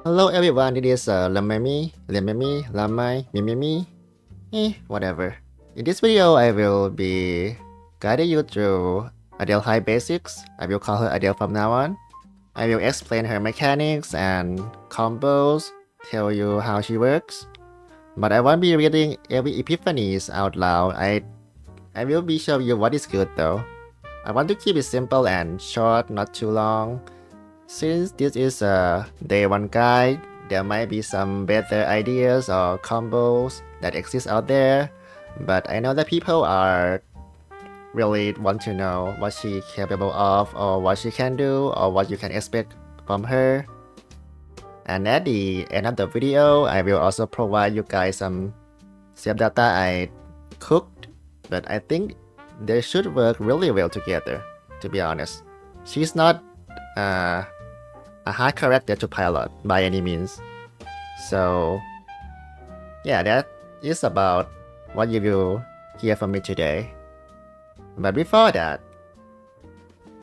Hello everyone, it is Limemy, Mimimi, whatever. In this video, I will be guiding you through Adelheid basics. I will call her Adel from now on. I will explain her mechanics and combos, tell you how she works. But I won't be reading every epiphanies out loud. I will be showing you what is good though. I want to keep it simple and short, not too long. Since this is a day one guide, there might be some better ideas or combos that exist out there, but I know that people are really want to know what she's capable of or what she can do or what you can expect from her. And at the end of the video, I will also provide you guys some save data I cooked, but I think they should work really well together, to be honest. She's not a hard character to pilot by any means. So yeah, that is about what you will hear from me today. But before that,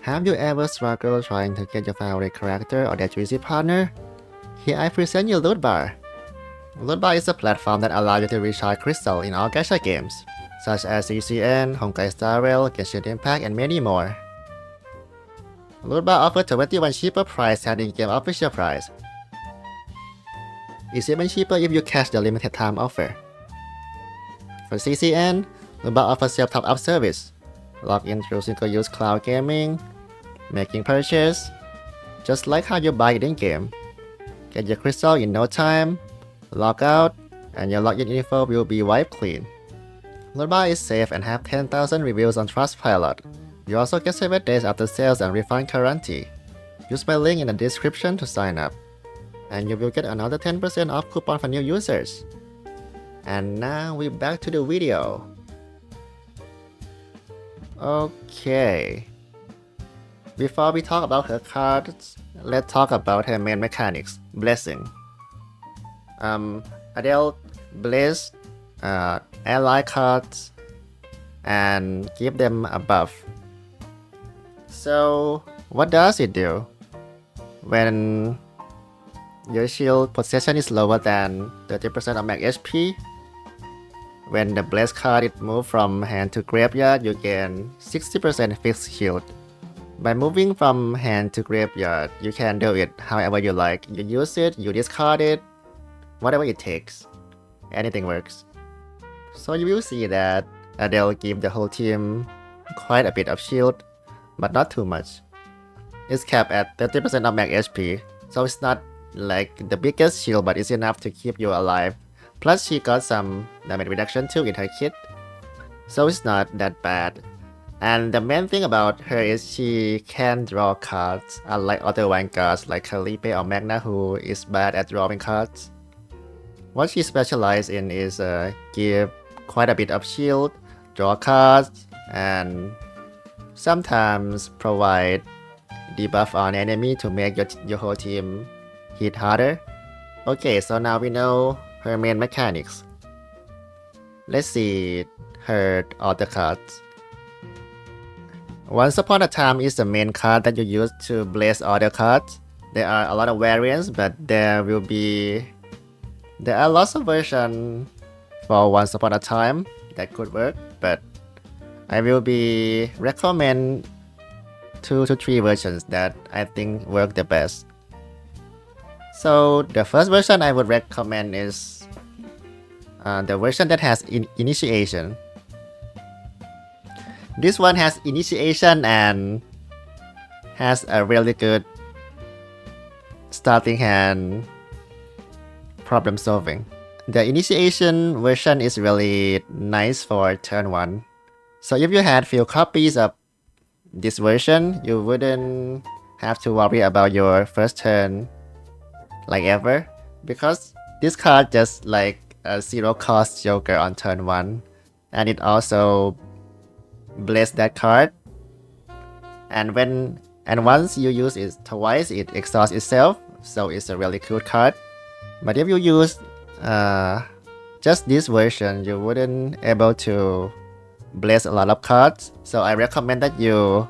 have you ever struggled trying to get your favorite character or their juicy partner? Here I present you Lootbar. Lootbar is a platform that allows you to recharge crystal in all gacha games, such as CZN, Honkai Star Rail, Genshin Impact, and many more. Lootbar offers 21 cheaper price than in-game official price. It's even cheaper if you catch the limited time offer. For CZN, Lootbar offers self-top-up service. Log in through single-use cloud gaming, making purchase, just like how you buy it in-game. Get your crystal in no time, log out, and your login info will be wiped clean. Lootbar is safe and have 10,000 reviews on Trustpilot. You also get 7 days after sales and refund guarantee. Use my link in the description to sign up, and you will get another 10% off coupon for new users. And now we're back to the video. Okay. Before we talk about her cards, let's talk about her main mechanics, Blessing. Adele bless Adelheid Cards and give them a buff. So what does it do? When your shield possession is lower than 30% of max HP, when the blessed card is moved from hand to graveyard, you gain 60% fixed shield. By moving from hand to graveyard, you can do it however you like. You use it, you discard it, whatever it takes. Anything works. So you will see that Adele give the whole team quite a bit of shield, but not too much. It's capped at 30% of max HP, so it's not like the biggest shield, but it's enough to keep you alive. Plus she got some damage reduction too in her kit, so it's not that bad. And the main thing about her is she can draw cards, unlike other vanguards like Felipe or Magna who is bad at drawing cards. What she specializes in is give quite a bit of shield, draw cards, and sometimes provide debuff on enemy to make your whole team hit harder. Okay, so now we know her main mechanics. Let's see her other cards. Once Upon a Time is the main card that you use to bless other cards. There are a lot of variants, but there are lots of versions for Once Upon a Time that could work, but I will be recommend 2 to 3 versions that I think work the best. So the first version I would recommend is the version that has initiation. This one has initiation and has a really good starting hand problem solving. The initiation version is really nice for turn 1. So if you had few copies of this version, you wouldn't have to worry about your first turn like ever, because this card just like a 0 cost joker on turn 1, and it also bless that card, and once you use it twice, it exhausts itself, so it's a really cool card. But if you use just this version, you wouldn't able to bless a lot of cards, so I recommend that you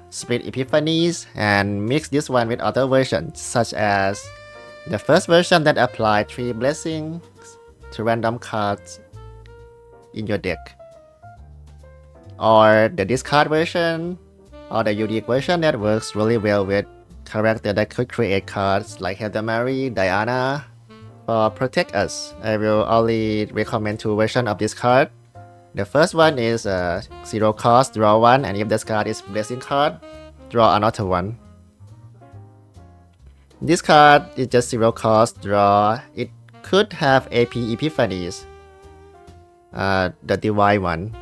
split epiphanies and mix this one with other versions such as The first version that applied 3 blessings to random cards in your deck, or the discard version, or the unique version that works really well with characters that could create cards like Limemy, Diana. For Protect Us, I will only recommend 2 versions of this card. The first one is 0 cost, draw 1, and if this card is blessing card, draw another one. This card is just 0 cost, draw. It could have AP Epiphanies, the divine one.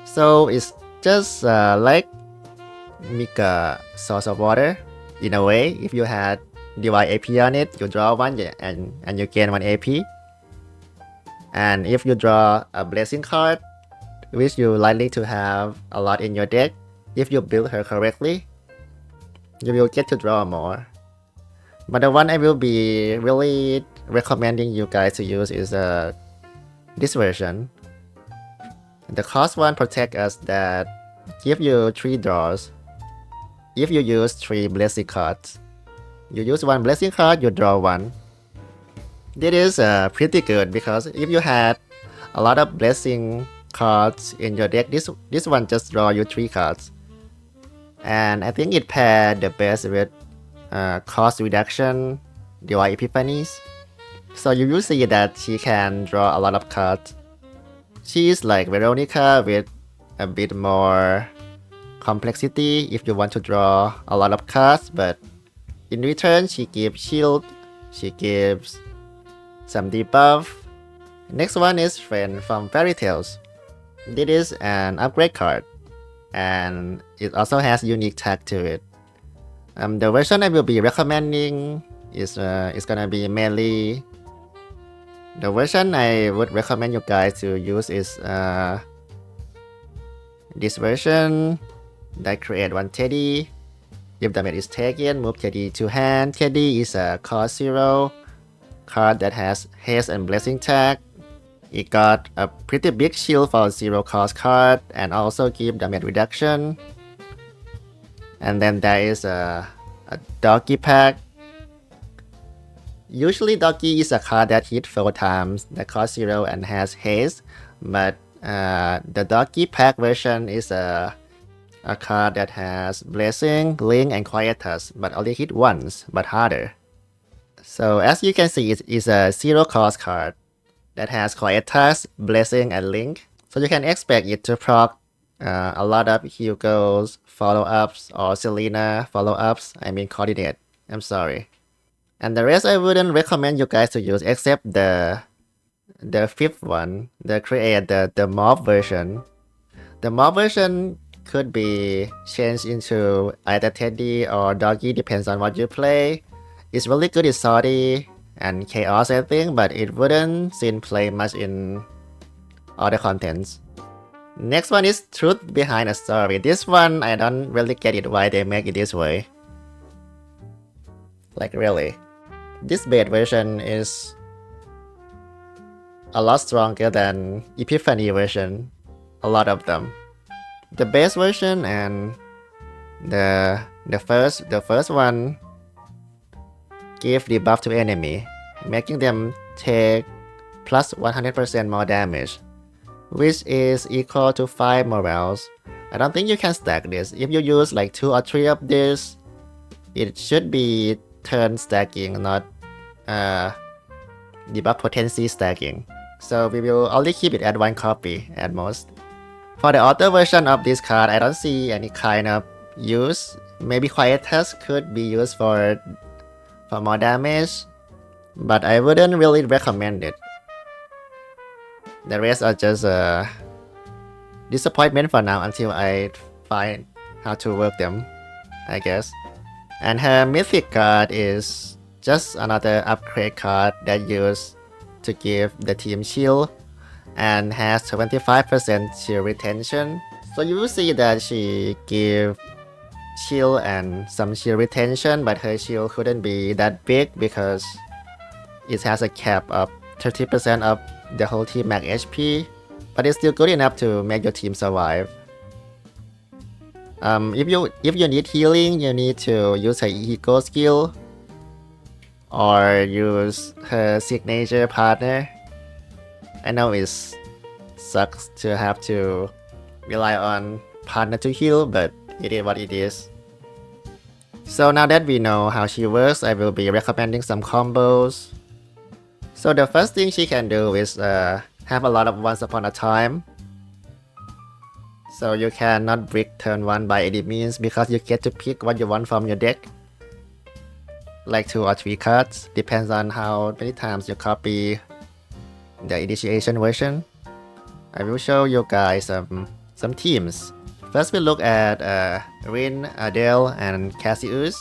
So it's just like Mika Source of Water in a way. If you had divine AP on it, you draw 1 and you gain 1 AP. And if you draw a blessing card, which you likely to have a lot in your deck, if you build her correctly, you will get to draw more. But the one I will be really recommending you guys to use is this version. The cost one Protect Us that give you 3 draws. If you use 3 blessing cards, you use 1 blessing card, you draw 1. This is pretty good because if you had a lot of blessing cards in your deck, this one just draw you 3 cards. And I think it paired the best with cost reduction, divine epiphanies. So you will see that she can draw a lot of cards. She is like Veronica with a bit more complexity if you want to draw a lot of cards, but in return she gives shield, she gives some debuff. Next one is Friend from Fairy Tales. This is an upgrade card, and it also has unique tag to it. The version I will be recommending is gonna be mainly. The version I would recommend you guys to use is this version that create 1 Teddy. If damage is taken, move Teddy to hand. Teddy is a cost 0 card that has haste and blessing tag. It got a pretty big shield for 0 cost card and also give damage reduction. And then there is a doggy pack. Usually doggy is a card that hits 4 times that costs 0 and has haste, but the doggy pack version is a card that has blessing, link, and quietus, but only hit once, but harder. So as you can see, it is a 0 cost card that has quietus, blessing, and link. So you can expect it to proc a lot of Hugo's follow-ups or Selena follow-ups. I mean coordinate. I'm sorry. And the rest I wouldn't recommend you guys to use except the 5th one, the create the mob version. The mob version could be changed into either Teddy or Doggy, depends on what you play. It's really good in Sorty and Chaos, I think, but it wouldn't seem play much in other contents. Next one is Truth Behind a Story. This one I don't really get it why they make it this way. Like really. This bait version is a lot stronger than Epiphany version. A lot of them. The base version and the first one give debuff to enemy, making them take plus 100% more damage, which is equal to 5 morals. I don't think you can stack this. If you use like 2 or 3 of this, it should be turn stacking, not debuff potency stacking. So we will only keep it at 1 copy at most. For the auto version of this card, I don't see any kind of use. Maybe Quietus could be used for more damage, but I wouldn't really recommend it. The rest are just disappointment for now until I find how to work them, I guess. And her mythic card is just another upgrade card that used to give the team shield and has 25% shield retention. So you will see that she give shield and some shield retention, but her shield couldn't be that big because it has a cap of 30% of the whole team max HP, but it's still good enough to make your team survive. If you need healing, you need to use her ego skill or use her signature partner. I know it sucks to have to rely on partner to heal, but it is what it is. So now that we know how she works, I will be recommending some combos. So the first thing she can do is have a lot of once upon a time. So you cannot brick turn 1 by any means because you get to pick what you want from your deck. Like 2 or 3 cards, depends on how many times you copy the initiation version. I will show you guys some teams. First we look at Rin, Adele, and Cassius.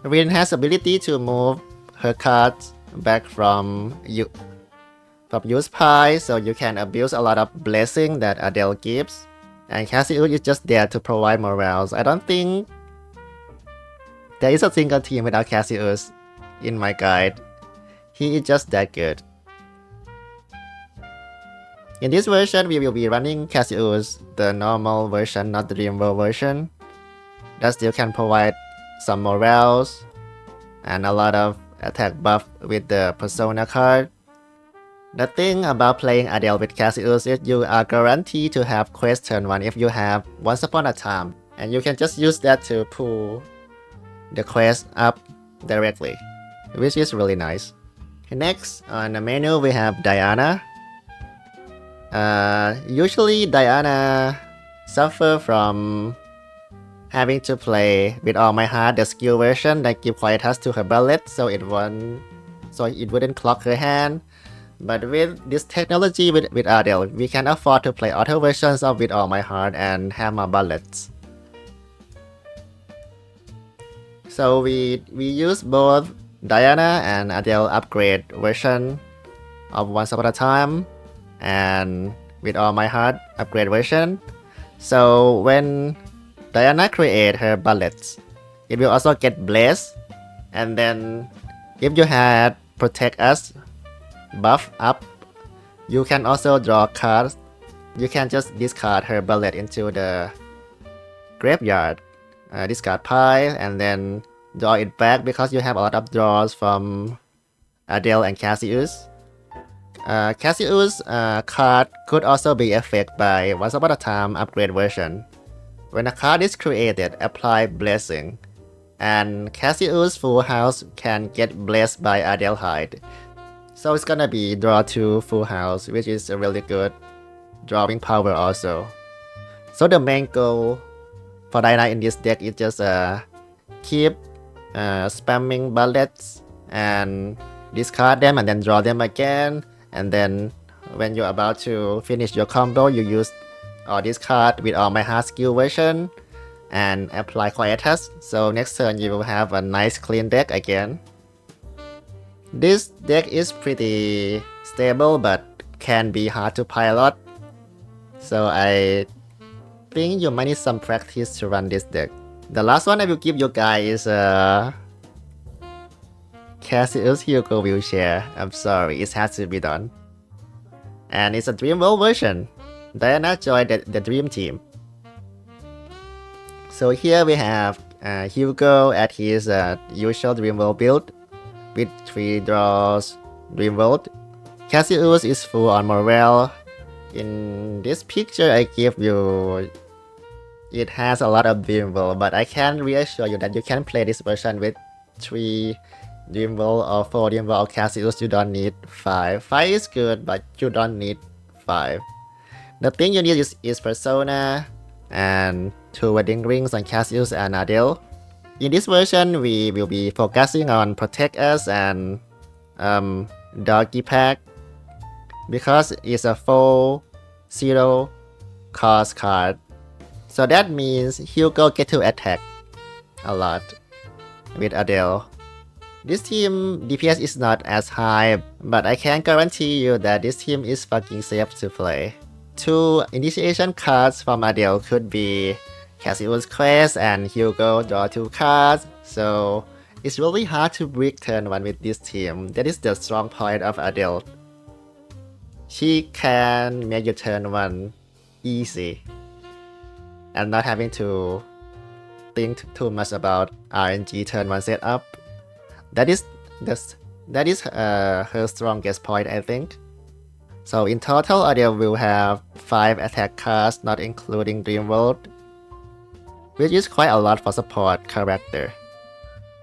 Rin has ability to move her cards back from use pile, so you can abuse a lot of blessing that Adele gives. And Cassius is just there to provide morals. I don't think there is a single team without Cassius in my guide. He is just that good. In this version, we will be running Cassius, the normal version, not the Dreamworld version. That still can provide some morals and a lot of attack buff with the Persona card. The thing about playing Adele with Cassius is you are guaranteed to have quest turn 1 if you have Once Upon a Time, and you can just use that to pull the quest up directly, which is really nice. Next on the menu we have Diana. Usually Diana suffer from having to play with all my heart the skill version that give quiet touch to her bullet so it wouldn't clog her hand. But with this technology with Adele, we can afford to play auto versions of With All My Heart and have more bullets. So we use both Diana and Adele upgrade version of Once Upon a Time and With All My Heart upgrade version. So when Diana create her bullets, it will also get blessed, and then if you had Protect Us buff up, you can also draw cards. You can just discard her bullet into the graveyard, discard pile, and then draw it back because you have a lot of draws from Adele and Cassius. Cassius card could also be affected by Once Upon a Time upgrade version. When a card is created, apply Blessing, and Cassius full house can get blessed by Adelheid. So it's gonna be draw 2 full house, which is a really good drawing power also. So the main goal for Diana in this deck is just keep spamming bullets and discard them and then draw them again, and then when you're about to finish your combo, you use or discard With All My Heart skill version and apply Quiet Touch, so next turn you will have a nice clean deck again. This deck is pretty stable but can be hard to pilot, so I think you might need some practice to run this deck. The last one I will give you guys is Cassius Hugo wheelchair. I'm sorry, it has to be done. And it's a Dreamworld version. Diana joined the Dream Team. So here we have Hugo at his usual Dreamworld build with 3 draws Dreamworld. Cassius is full on morale. In this picture I give you, it has a lot of Dreamworld, but I can reassure you that you can play this version with 3 Dreamworld or 4 Dreamworld of Cassius. You don't need 5. 5 is good, but you don't need 5. The thing you need is Persona and 2 wedding rings on Cassius and Adele. In this version, we will be focusing on Protect Us and Doggy Pack because it's a 4/0 cost card. So that means Hugo get to attack a lot with Adele. This team DPS is not as high, but I can guarantee you that this team is fucking safe to play. 2 initiation cards from Adele could be Cassius Quest and Hugo draw 2 cards, so it's really hard to break turn 1 with this team. That is the strong point of Adele. She can make your turn 1 easy and not having to think too much about RNG turn 1 setup. That is That is her strongest point, I think. So in total, Adele will have 5 attack cards, not including Dreamworld, which is quite a lot for support character.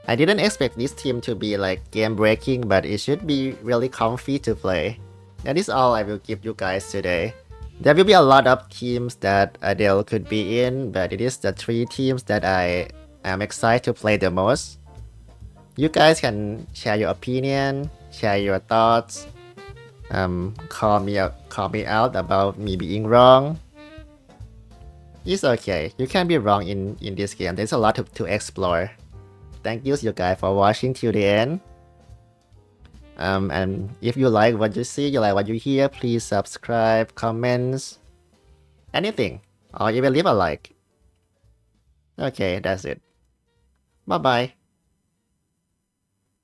I didn't expect this team to be like game breaking, but it should be really comfy to play. That is all I will give you guys today. There will be a lot of teams that Adele could be in, but it is the 3 teams that I am excited to play the most. You guys can share your opinion, share your thoughts, call me out about me being wrong. It's okay, you can be wrong in this game. There's a lot to explore. Thank you guys for watching till the end. And if you like what you see, you like what you hear, please subscribe, comments, anything, or even leave a like. Okay, that's it. Bye bye.